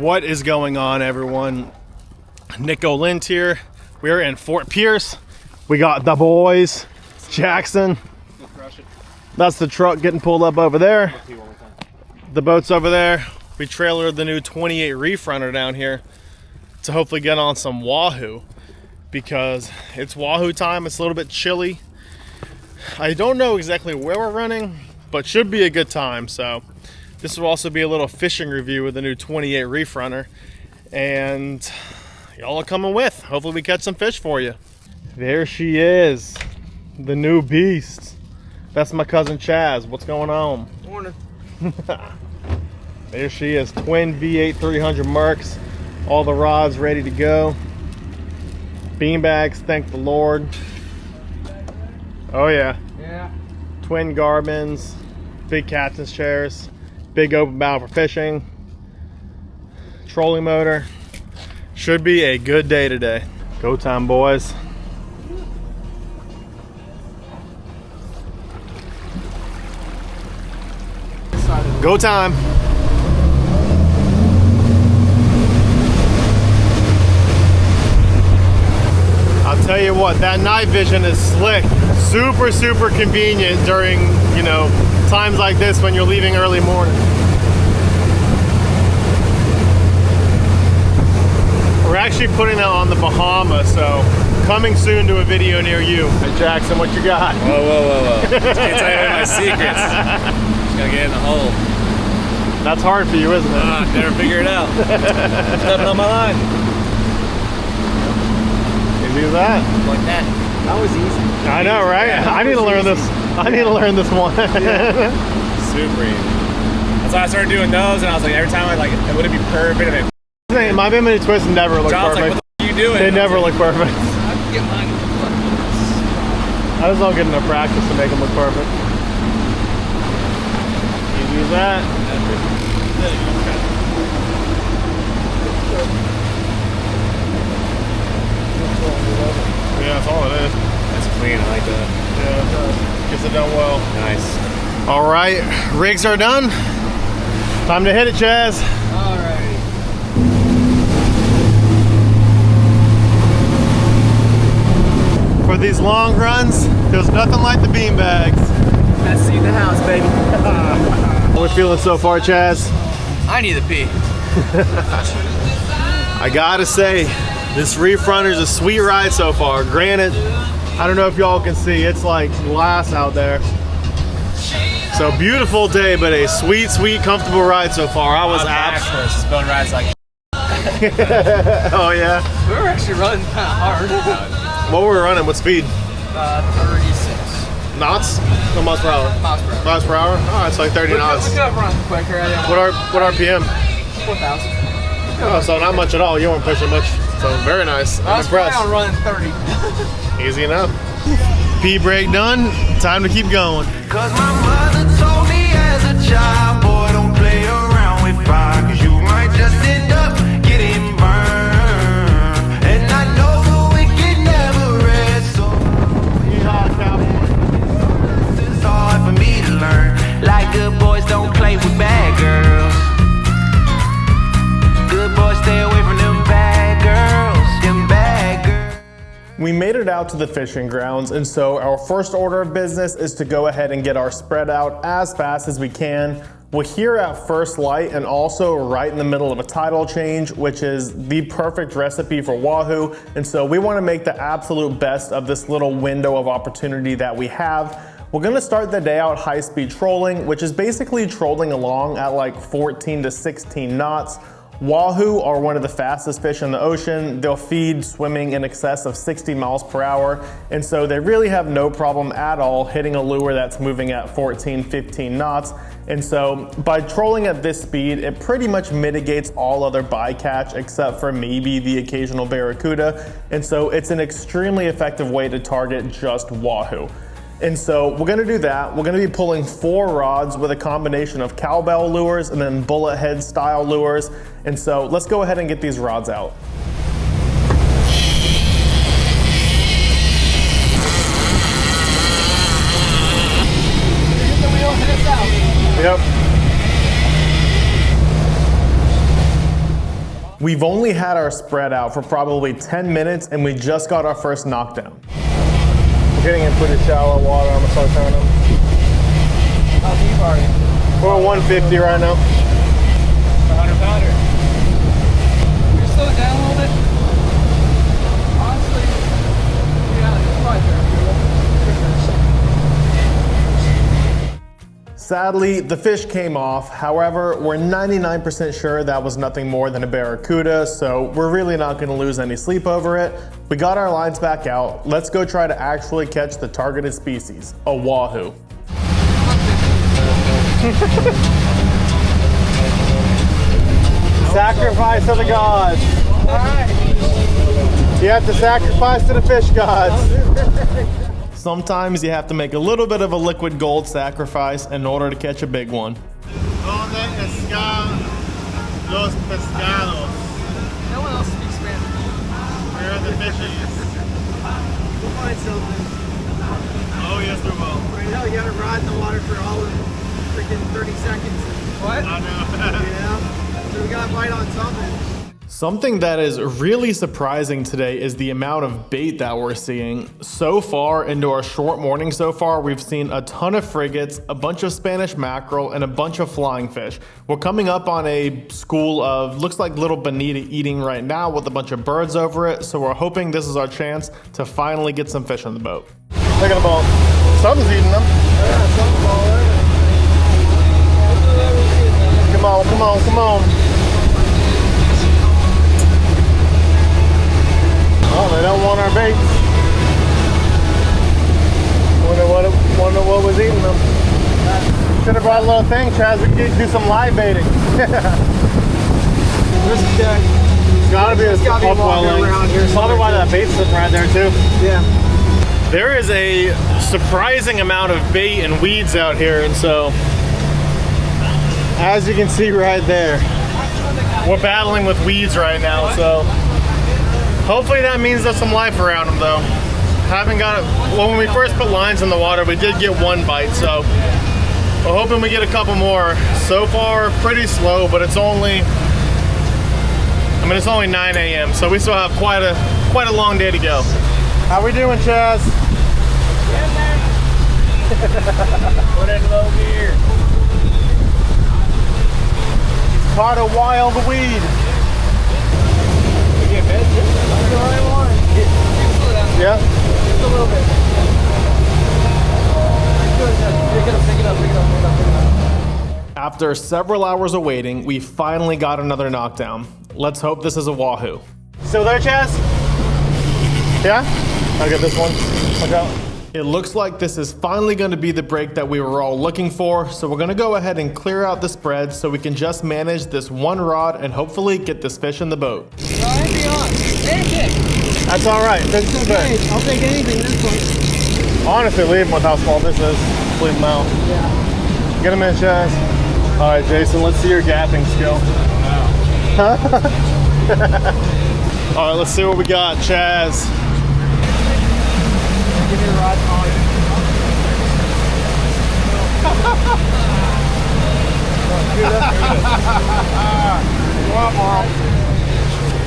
What is going on, everyone? Nico Lind here. We're in Fort Pierce. We got the boys, Jackson. That's the truck getting pulled up over there. The boat's over there. We trailered the new 28 Reef Runner down here to hopefully get on some Wahoo, because it's Wahoo time. It's a little bit chilly. I don't know exactly where we're running, but should be a good time. So this will also be a little fishing review with the new 28 Reef Runner, and y'all are coming with. Hopefully we catch some fish for you. There she is, the new beast. That's my cousin Chaz. What's going on? Morning. There she is, twin V8 300 Mercs. All the rods ready to go. Beanbags, thank the Lord. Oh yeah. Yeah. Twin Garmins, big captain's chairs, big open bow for fishing, trolling motor. Should be a good day today. Go time, boys. Go time. I'll tell you what, that night vision is slick. Super, super convenient during, you know, times like this when you're leaving early morning. We're actually putting that on the Bahamas, so coming soon to a video near you. Hey Jackson, what you got? Whoa, whoa, whoa, whoa. Just can't tell you any of my secrets. Just gotta get in the hole. That's hard for you, isn't it? Never figure it out. Stepping on my line. Easy as that. Like that. That was easy. I know, right? Yeah, I need to learn this. I need to learn this one. Yeah. Super easy. That's why I started doing those, and I was like, every time it wouldn't be perfect. And My bimini twists never look John's perfect. like, what the f are you doing? They never look perfect. I can get mine. I just don't get enough practice to make them look perfect. Easy as that. Yeah, that's all it is. That's clean, I like that. Yeah, gets it done well. Nice. All right, rigs are done. Time to hit it, Chaz. All right. For these long runs, there's nothing like the bean bags. Best seat in the house, baby. How we feeling so far, Chaz? I need to pee. I gotta say, this Reef Runner is a sweet ride so far. Granted, I don't know if y'all can see, it's like glass out there. So beautiful day, but a sweet, sweet, comfortable ride so far. I was absolutely spelling rides like. Oh yeah. We were actually running kind of hard. What were we running? What speed? 36. Knots? No, miles per hour. Miles per hour. Miles per hour? Oh, it's like 30 knots. We could have run quicker. What RPM? 4,000. Oh, so not much at all. You weren't pushing much. So very nice. I'm impressed. I was running 30. Easy enough. Pee break done. Time to keep going. Cause my mother told me as a child, boy, don't play around with fire, cause you might just end up getting burned. And I know the wicked never rest, so it's hard for me to learn. Like good boys don't play with bad girls. Good boys stay away from them bad girls. Them bad girls. We made it out to the fishing grounds, and so our first order of business is to go ahead and get our spread out as fast as we can. We're here at first light and also right in the middle of a tidal change, which is the perfect recipe for Wahoo. And so we want to make the absolute best of this little window of opportunity that we have. We're gonna start the day out high-speed trolling, which is basically trolling along at like 14 to 16 knots. Wahoo are one of the fastest fish in the ocean. They'll feed swimming in excess of 60 miles per hour. And so they really have no problem at all hitting a lure that's moving at 14, 15 knots. And so by trolling at this speed, it pretty much mitigates all other bycatch except for maybe the occasional Barracuda. And so it's an extremely effective way to target just Wahoo. And so we're gonna do that. We're gonna be pulling 4 rods with a combination of cowbell lures and then bullet head style lures. And so let's go ahead and get these rods out. Yep. We've only had our spread out for probably 10 minutes and we just got our first knockdown. We're getting in pretty shallow water. I'm gonna start turning them. How deep are you? We're at 150 right now. 100 pounder. Can you slow it down a little bit? Honestly, yeah, it's probably Sadly, the fish came off. However, we're 99% sure that was nothing more than a barracuda, so we're really not gonna lose any sleep over it. We got our lines back out. Let's go try to actually catch the targeted species, a wahoo. Sacrifice to the gods. You have to sacrifice to the fish gods. Sometimes you have to make a little bit of a liquid gold sacrifice in order to catch a big one. ¿Dónde están los pescados? No one else speaks Spanish. Where are the fishies? We'll find something. Oh yes, we will. I know, you gotta ride in the water for all of freaking 30 seconds. What? I know. Yeah. So we gotta bite on something. Something that is really surprising today is the amount of bait that we're seeing. So far into our short morning so far, we've seen a ton of frigates, a bunch of Spanish mackerel, and a bunch of flying fish. We're coming up on a school of, looks like little bonita eating right now with a bunch of birds over it. So we're hoping this is our chance to finally get some fish on the boat. Look at the boat. Something's eating them. Yeah, something's all over. Come on, come on, come on. Oh, they don't want our baits. Wonder what was eating them. Should have brought a little thing, Chaz. We could do some live baiting. There's a guy. It's gotta be a gotta be upwelling. walking around here Probably why that bait's sitting right there too. Yeah. There is a surprising amount of bait and weeds out here, and so as you can see right there, we're battling with weeds right now. So hopefully that means there's some life around them, though. Haven't got it. Well, when we first put lines in the water, we did get one bite, so we're hoping we get a couple more. So far, pretty slow, but it's only, it's only 9 a.m., so we still have quite a long day to go. How we doing, Chaz? Put it in low gear. Caught a wild weed. You get bit? Yeah. Just a little bit. Pick it up, pick it up, pick it up, pick it up, pick it up. After several hours of waiting, we finally got another knockdown. Let's hope this is a wahoo. Still there, Chaz? Yeah? I'll get this one. Watch out. It looks like this is finally going to be the break that we were all looking for, so we're going to go ahead and clear out the spread so we can just manage this one rod and hopefully get this fish in the boat. That's all right. That's Okay, I'll take anything this one. Honestly, leave them with how small this is. Leave them out. Yeah. Get them in, Chaz. All right, Jason, let's see your gapping skill. All right, let's see what we got, Chaz. Give me a rod.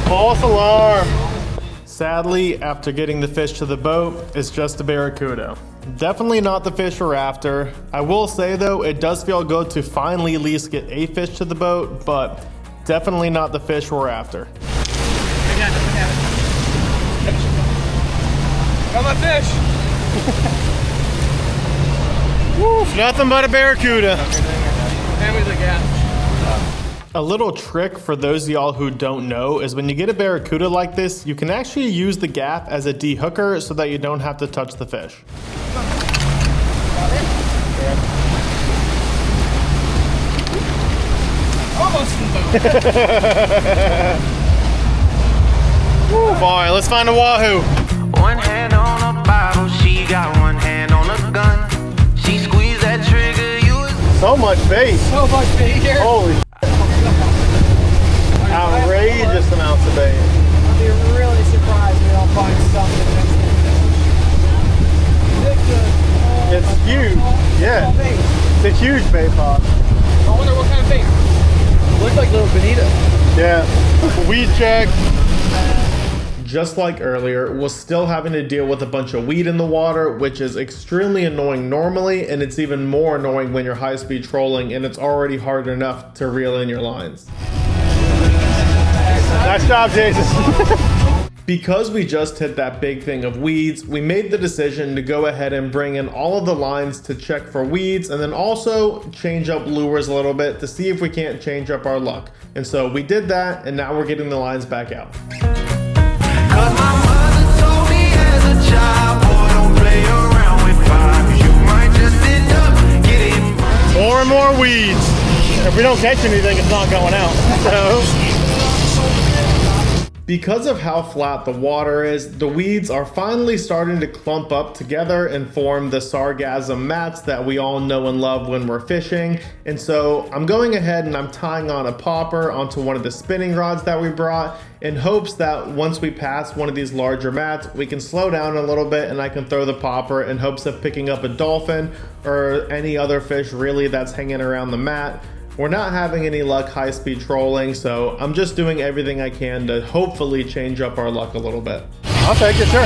False alarm. Sadly, after getting the fish to the boat, it's just a barracuda. Definitely not the fish we're after. I will say though, it does feel good to finally at least get a fish to the boat, but definitely not the fish we're after. Got my fish. Woof, nothing but a barracuda. And we look at. A little trick for those of y'all who don't know is when you get a barracuda like this, you can actually use the gaff as a dehooker so that you don't have to touch the fish. Almost in the boat. All right, let's find a wahoo. One hand on a bottle, she got one hand on a gun. She squeezed that trigger, you was So much bait. So much bait here. Holy outrageous amounts of bait. I'll be really surprised we don't find something next thing. It's huge. Yeah. Bait. It's a huge bait pot. I wonder what kind of bait. Looks like little bonita. Yeah. Weed check. Just like earlier, we're still having to deal with a bunch of weed in the water, which is extremely annoying normally, and it's even more annoying when you're high-speed trolling and it's already hard enough to reel in your lines. Nice job, Jason. Because we just hit that big thing of weeds, we made the decision to go ahead and bring in all of the lines to check for weeds and then also change up lures a little bit to see if we can't change up our luck. And so we did that, and now we're getting the lines back out. Cause my mother told me as a child, boy, don't play around with fire, 'cause you might just end up getting burned. More and more weeds. If we don't catch anything, it's not going out. So. Because of how flat the water is, the weeds are finally starting to clump up together and form the sargassum mats that we all know and love when we're fishing. And so I'm going ahead and I'm tying on a popper onto one of the spinning rods that we brought in hopes that once we pass one of these larger mats, we can slow down a little bit and I can throw the popper in hopes of picking up a dolphin or any other fish really that's hanging around the mat. We're not having any luck high-speed trolling, so I'm just doing everything I can to hopefully change up our luck a little bit. I'll take it, sure.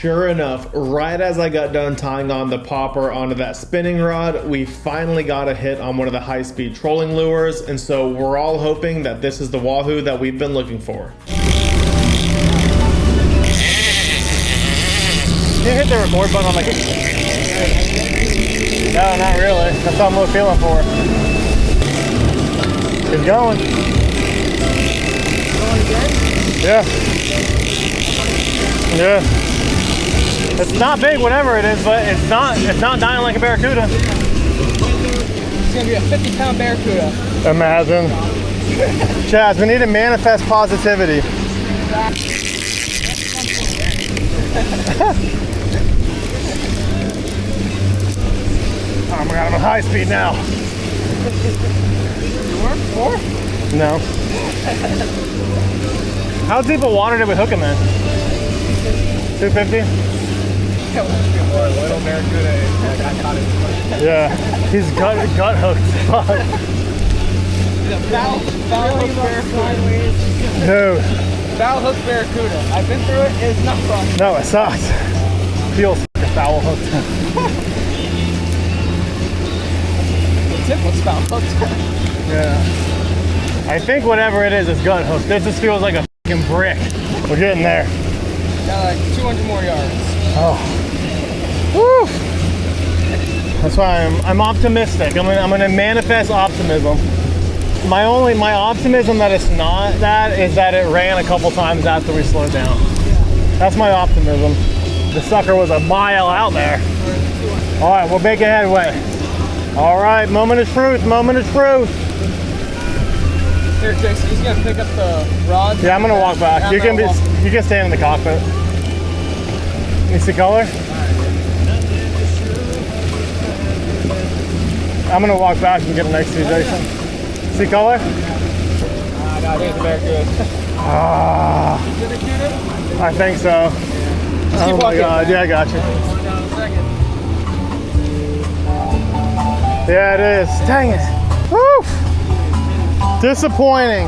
Sure enough, right as I got done tying on the popper onto that spinning rod, we finally got a hit on one of the high-speed trolling lures, and so we're all hoping that this is the Wahoo that we've been looking for. Can you hit the record button on like a... No, not really. That's all I'm feeling for. Keep going. Yeah. Yeah. It's not big, whatever it is, but it's not dying like a Barracuda. It's gonna be a 50-pound Barracuda. Imagine. Chaz, we need to manifest positivity. Oh my god, I'm at high speed now. More? No. How deep of water did we hook him in? 250? Little Barracuda, I caught it. Yeah. He's gut hooked. Fuck. Foul hook Barracuda. Dude. Foul hook Barracuda. I've been through it. It's not fun. No, it sucks. Feels foul hooked. The tip was foul hooked. Yeah. I think whatever it is gut hooked. This just feels like a fucking brick. We're getting there. Got like 200 more yards. Oh. Woo. That's why I'm optimistic. I'm gonna manifest optimism. My optimism that it's not that is that it ran a couple times after we slowed down. That's my optimism. The sucker was a mile out there. All right, we're making headway. All right, moment of truth, moment of truth. Here, Jason, he's gonna pick up the rod. Yeah, I'm gonna walk back. You can stand in the cockpit. You see color? I'm gonna walk back and get next to you, Jason. See color? No, I think it's Barracuda. Ah, Is it a cuter? I think so. Just keep Oh my walking. god, yeah, I got you. Down a second. Yeah, it is. Dang it. Woo! Disappointing.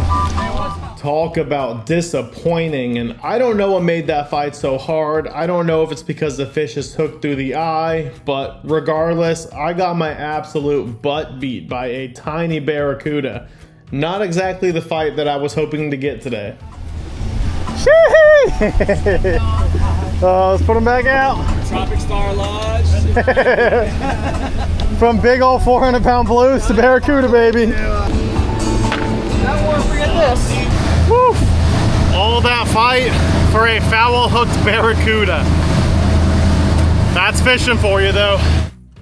Talk about disappointing, and I don't know what made that fight so hard. I don't know if it's because the fish is hooked through the eye, but regardless, I got my absolute butt beat by a tiny Barracuda. Not exactly the fight that I was hoping to get today. Let's put him back out. Tropic Star Lodge. From big old 400-pound blues to Barracuda, baby. That one, forget this. Woo! All that fight for a foul-hooked Barracuda. That's fishing for you, though.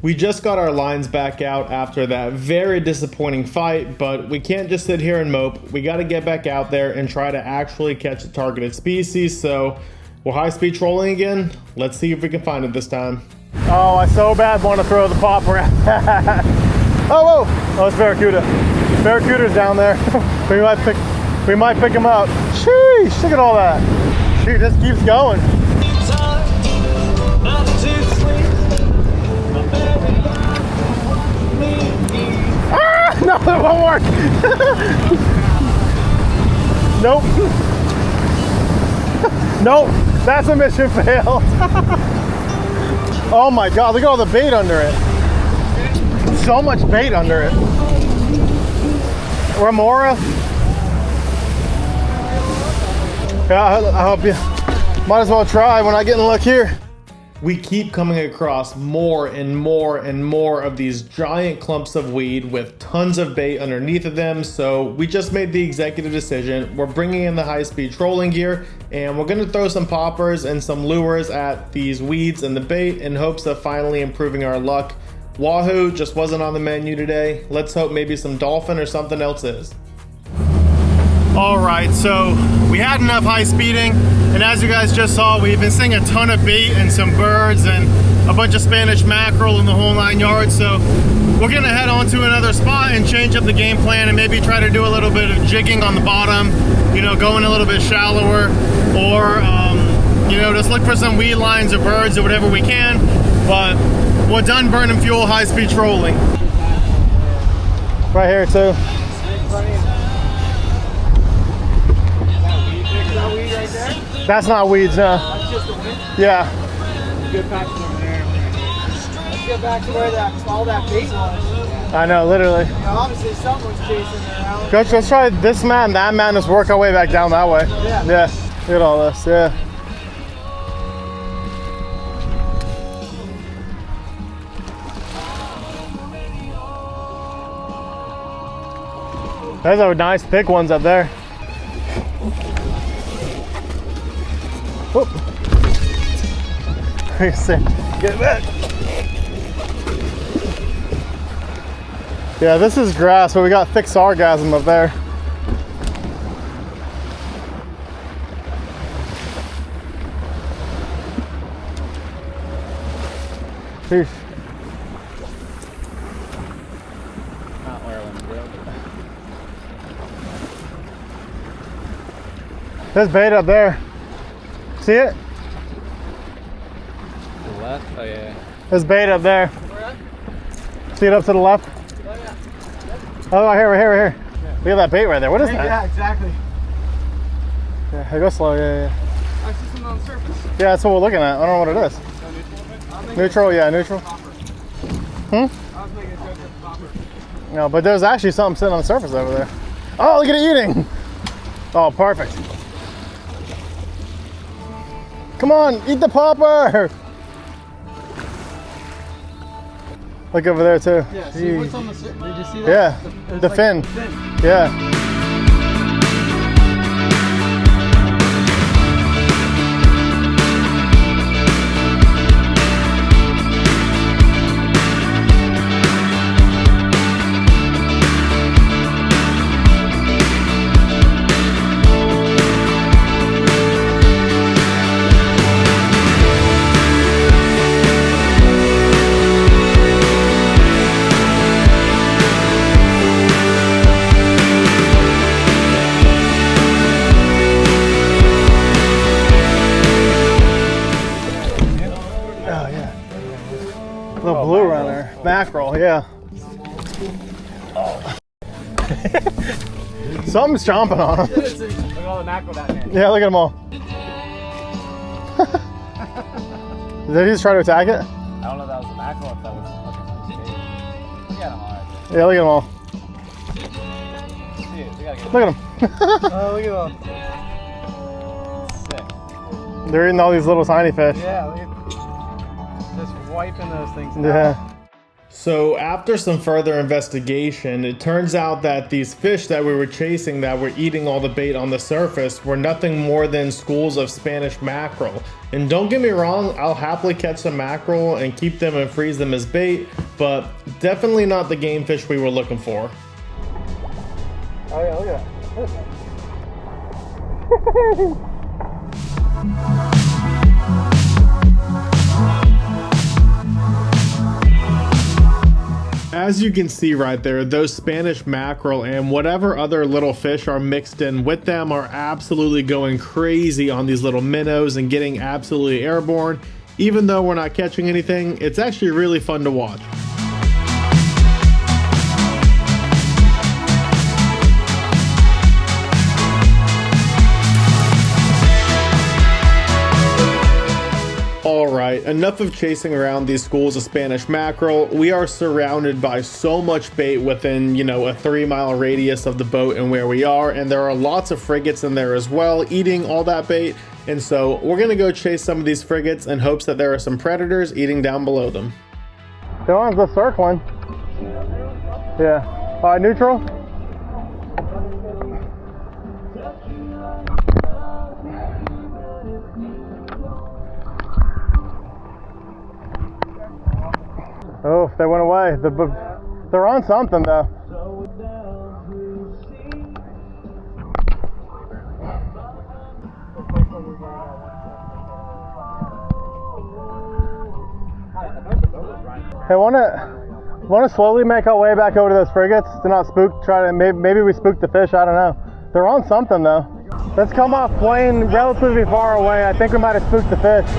We just got our lines back out after that very disappointing fight, but we can't just sit here and mope. We got to get back out there and try to actually catch a targeted species. So we're high-speed trolling again. Let's see if we can find it this time. Oh, I so bad want to throw the popper at that. Oh, whoa! Oh, it's Barracuda. Barracuda's down there. we might pick him up. Sheesh! Look at all that. Shoot, this keeps going. Ah! No, it won't work. Nope. Nope. That's a mission failed. Oh my God, look at all the bait under it. So much bait under it. Remora. Yeah, I hope you might as well try when I get in luck here. We keep coming across more and more and more of these giant clumps of weed with tons of bait underneath of them, so we just made the executive decision. We're bringing in the high-speed trolling gear, and we're gonna throw some poppers and some lures at these weeds and the bait in hopes of finally improving our luck. Wahoo just wasn't on the menu today. Let's hope maybe some dolphin or something else is. All right, so we had enough high speeding, and as you guys just saw, we've been seeing a ton of bait and some birds and a bunch of Spanish mackerel in the whole 9 yards. So we're gonna head on to another spot and change up the game plan and maybe try to do a little bit of jigging on the bottom, you know, going a little bit shallower, or you know, just look for some weed lines or birds or whatever we can. But we're done burning fuel, high speed trolling. Right here too. That's not weeds, no. That's just the wind. Yeah. Good patches over there. Let's get back to where all that bait was. I know, literally. You know, obviously someone's chasing it around. Let's try this man and that man. Just work our way back down that way. Yeah. Yeah. Look at all this. Yeah. Those are nice thick ones up there. Whoop. Get back. Yeah, this is grass, but we got thick sargassum up there. Sheesh. Not where I want to go. There's bait up there. See it? To the left? Oh yeah. There's bait up there. See it up to the left? Oh, yeah. Oh, right here, right here, right here. Look at that bait right there. What is that? Yeah, exactly. Yeah, go slow. Yeah. I see something on the surface. Yeah, that's what we're looking at. I don't know what it is. Neutral, yeah, neutral. Hmm? I was making a joke with the popper. No, but there's actually something sitting on the surface over there. Oh, look at it eating. Oh, perfect. Come on, eat the popper. Look over there too. Yeah, see Jeez. what's on the surface? Did you see that? Yeah, It's the like fin. the fin. Yeah. Little blue runner. Mackerel, yeah. Something's chomping on him. Look at all the mackerel down there. Yeah, look at them all. Did he just try to attack it? I don't know if that was a mackerel or if that was fucking bait. Look at them all right Yeah, look at them all. there. Dude, we gotta get Look at them. Oh, look at that. sick. They're eating all these little tiny fish. Yeah, look at just wiping those things out. Yeah. So after some further investigation, it turns out that these fish that we were chasing that were eating all the bait on the surface were nothing more than schools of Spanish mackerel. And don't get me wrong, I'll happily catch some mackerel and keep them and freeze them as bait, but definitely not the game fish we were looking for. Oh yeah, look at that. As you can see right there, those Spanish mackerel and whatever other little fish are mixed in with them are absolutely going crazy on these little minnows and getting absolutely airborne. Even though we're not catching anything, it's actually really fun to watch. Alright, enough of chasing around these schools of Spanish mackerel. We are surrounded by so much bait within, you know, a 3-mile radius of the boat and where we are, and there are lots of frigates in there as well, eating all that bait. And so we're gonna go chase some of these frigates in hopes that there are some predators eating down below them. The one's the circling. Yeah. Neutral? Oh, they went away. They're on something though. Hey, wanna slowly make our way back over to those frigates to not spook? Maybe we spooked the fish. I don't know. They're on something though. Let's come off plane relatively far away. I think we might have spooked the fish.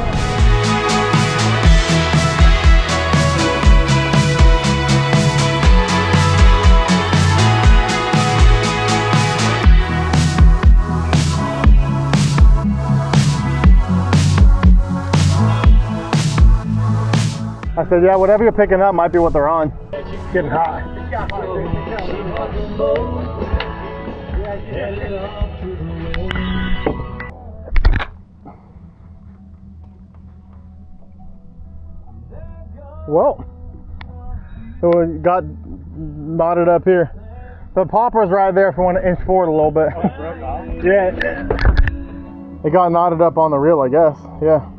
I said, yeah, whatever you're picking up might be what they're on. Getting hot. Well, it got knotted up here. The popper's right there if you want to inch forward a little bit. Yeah. It got knotted up on the reel, I guess. Yeah.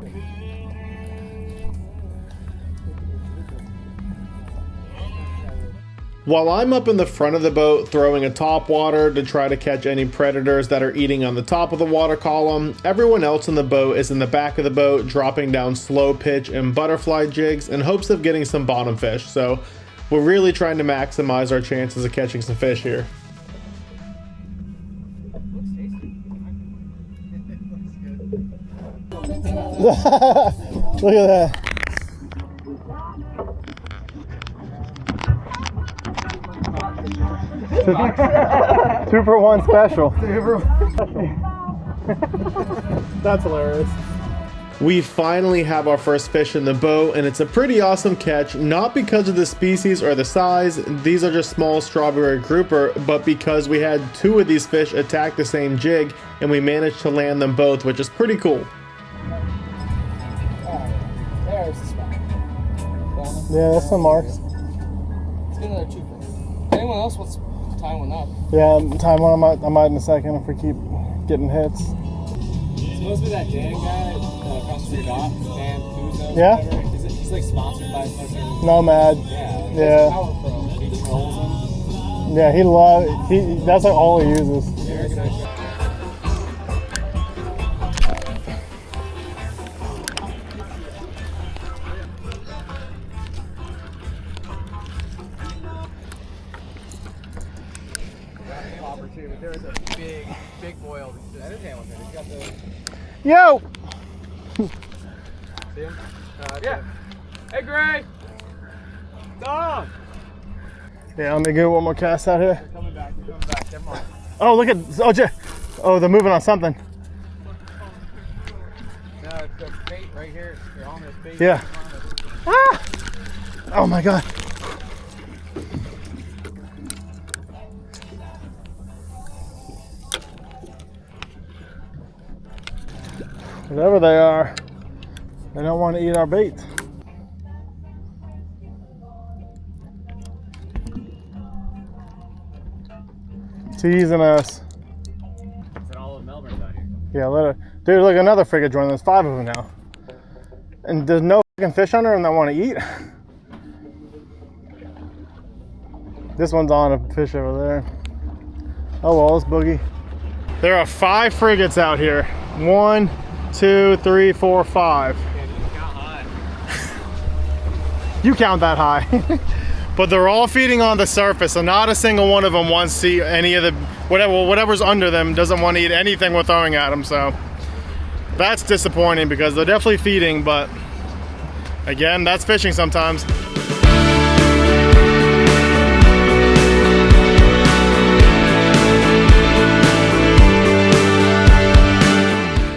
While I'm up in the front of the boat throwing a top water to try to catch any predators that are eating on the top of the water column, everyone else in the boat is in the back of the boat dropping down slow pitch and butterfly jigs in hopes of getting some bottom fish. So we're really trying to maximize our chances of catching some fish here. Look at that. Two for one special. That's hilarious. We finally have our first fish in the boat, and it's a pretty awesome catch, not because of the species or the size. These are just small strawberry grouper, but because we had 2 of these fish attack the same jig, and we managed to land them both, which is pretty cool. There's the spot. Yeah, that's some marks. Let's get another 2 fish. Anyone else wants to tie one up? Yeah, time one. I might in a second if we keep getting hits. It's supposed to be that Dan guy across from your dock, Dan Kuzo. Yeah? He's like sponsored by fucking Nomad. Yeah. Yeah. Power Pro. He trolls them. Yeah, that's like all he uses. There's a big boil. That is Dan with it. He's got the. Yo! See him? Yeah. Hey, Gray! Dom! Yeah, let me get one more cast out here. They're coming back. Never mind. Oh, look at, oh, they're moving on something. No, it's the bait right here. They're on this bait. Yeah. Ah! Oh my God. Whatever they are, they don't want to eat our bait. Teasing us. Is that all of Melbourne's out here? Yeah, dude, look, another frigate joined. There's 5 of them now. And there's no fucking fish under them that want to eat. This one's on a fish over there. Oh well, it's boogie. There are 5 frigates out here. 1, 2, 3, 4, 5. Yeah, you count high. You count that high. But they're all feeding on the surface, so not a single one of them wants to eat any of the, whatever's under them doesn't want to eat anything we're throwing at them, so that's disappointing because they're definitely feeding, but again, that's fishing sometimes.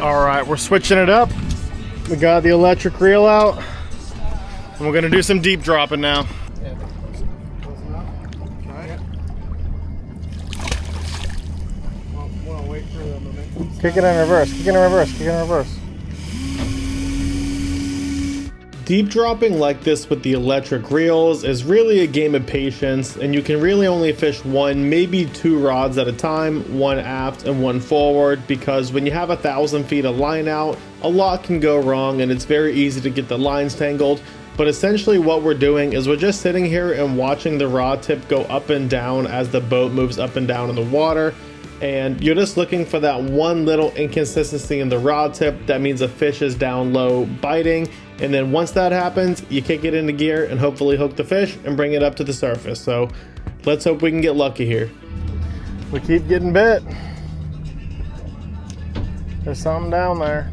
All right, we're switching it up. We got the electric reel out, and we're gonna do some deep dropping now. Kick it in reverse, kick it in reverse, kick it in reverse. Deep dropping like this with the electric reels is really a game of patience, and you can really only fish one, maybe two rods at a time, one aft and one forward, because when you have 1,000 feet of line out, a lot can go wrong and it's very easy to get the lines tangled. But essentially what we're doing is we're just sitting here and watching the rod tip go up and down as the boat moves up and down in the water. And you're just looking for that one little inconsistency in the rod tip. That means a fish is down low biting. And then once that happens, you kick it into gear and hopefully hook the fish and bring it up to the surface. So let's hope we can get lucky here. We keep getting bit. There's something down there.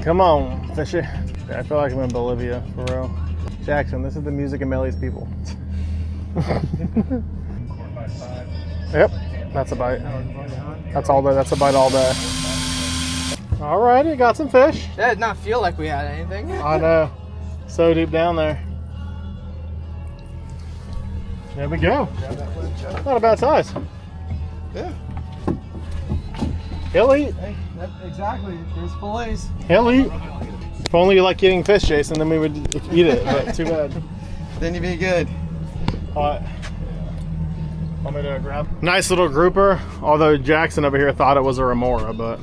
Come on, fish it. Yeah, I feel like I'm in Bolivia, for real. Jackson, this is the music of Melly's people. Yep, that's a bite. That's all day, that's a bite all day. Alrighty, got some fish. That did not feel like we had anything. I know. So deep down there. There we go. Not a bad size. Yeah. He'll eat. Hey, exactly. There's fillets. He'll eat. If only you like eating fish, Jason, then we would eat it, but too bad. Then you'd be good. Want me to grab? Nice little grouper, although Jackson over here thought it was a remora, but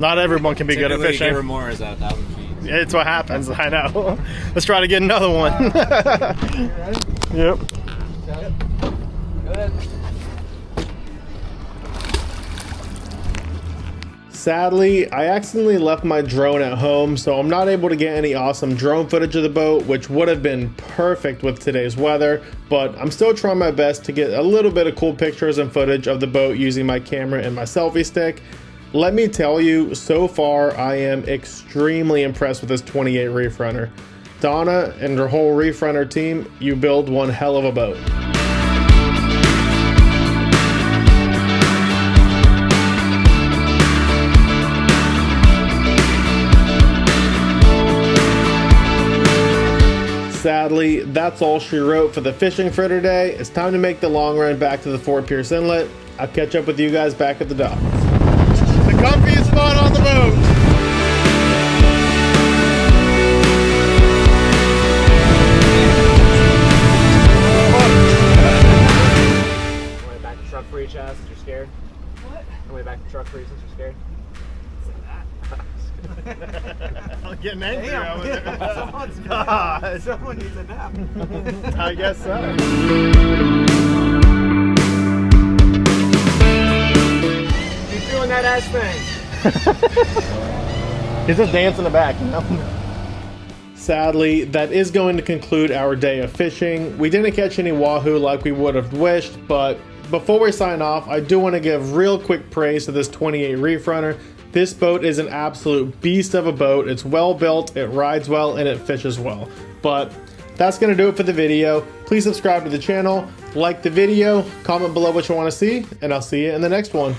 not everyone can be good at fishing. Remoras at 1,000 feet. It's what happens, I know. Let's try to get another one. Yep. Good. Sadly, I accidentally left my drone at home, so I'm not able to get any awesome drone footage of the boat, which would have been perfect with today's weather, but I'm still trying my best to get a little bit of cool pictures and footage of the boat using my camera and my selfie stick. Let me tell you, so far I am extremely impressed with this 28 Reef Runner. Donna and her whole Reef Runner team, you build one hell of a boat. Sadly, that's all she wrote for the fishing for today. It's time to make the long run back to the Fort Pierce Inlet. I'll catch up with you guys back at the dock. The comfiest spot on the boat. Way back to truck for each ass since you're scared. What? Way back to truck for you since you're scared. I'm getting angry over there. Someone needs a nap. I guess so. You feeling that ass thing? He's just dancing in the back, you know? Sadly, that is going to conclude our day of fishing. We didn't catch any wahoo like we would have wished, but before we sign off, I do want to give real quick praise to this 28 Reef Runner. This boat is an absolute beast of a boat. It's well built, it rides well, and it fishes well. But that's going to do it for the video. Please subscribe to the channel, like the video, comment below what you want to see, and I'll see you in the next one.